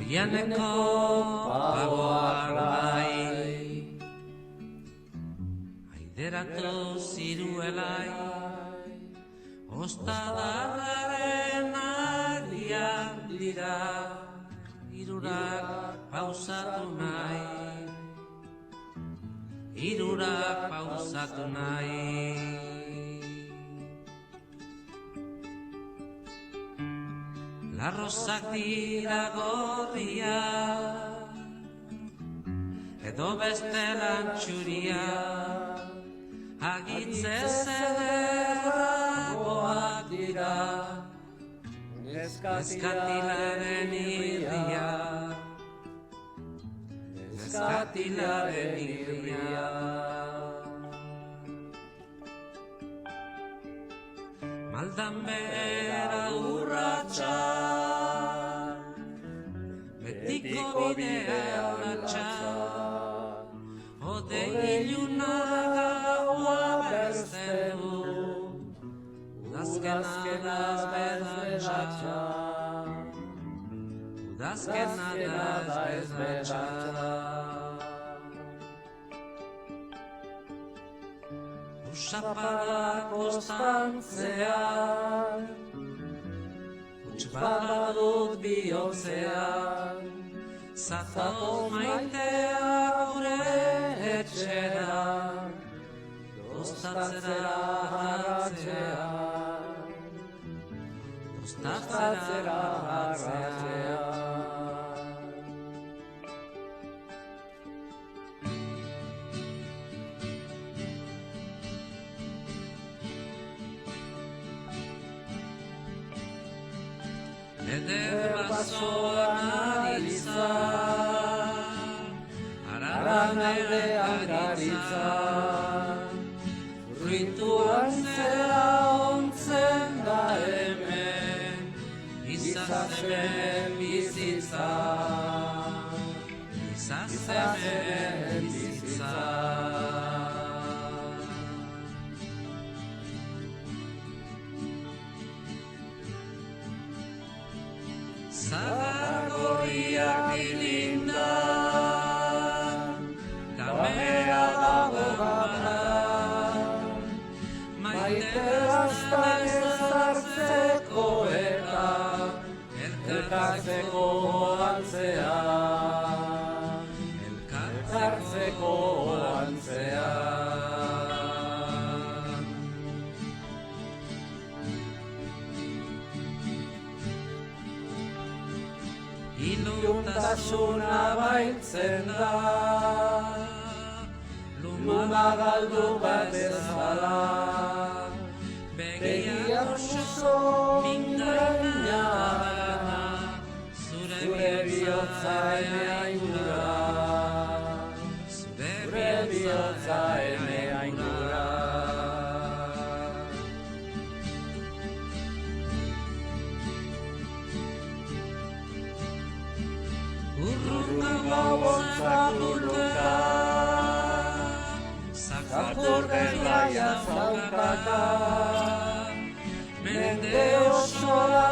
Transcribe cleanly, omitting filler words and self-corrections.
Oianeko pagoak bai, aideratu ziruelai, ostadarraren arian dira, hirurak pausatu nahi, hirurak pausatu nahi. Larrozak dira gorria, edo beste lantxuria, agitzez ederragoak dira, neskatilaren irria, neskatilaren irria. Maldan behera urratxa, betiko bidea urratxa, ode ilunak gaua berzen du, udazkena da ezberatxa, udazkena da ezberatxa. Usapadak ostantzean, utxbala dut bihotzean, zatoz maitea gure etxera, dostatzera harratzean, dostatzera harratzean. Eder basoan aritza, araran aldean garitza, fruituan zera ontzen da hemen, izazemen bizitza, izazemen bizitza. Zagar gorriak dilindan, kamera dago garan, maite aztan ezartzeko eta elkartzeko antzean, elkartzeko antzean. Iluntasuna baitzen da, luma galdu bat ezala, begiak oso mingaina gana, zure bihotza ene aingura, zure bihotza ene aingura. Urrunga gauza bulka, zakurren laia zaukaka, mende osoa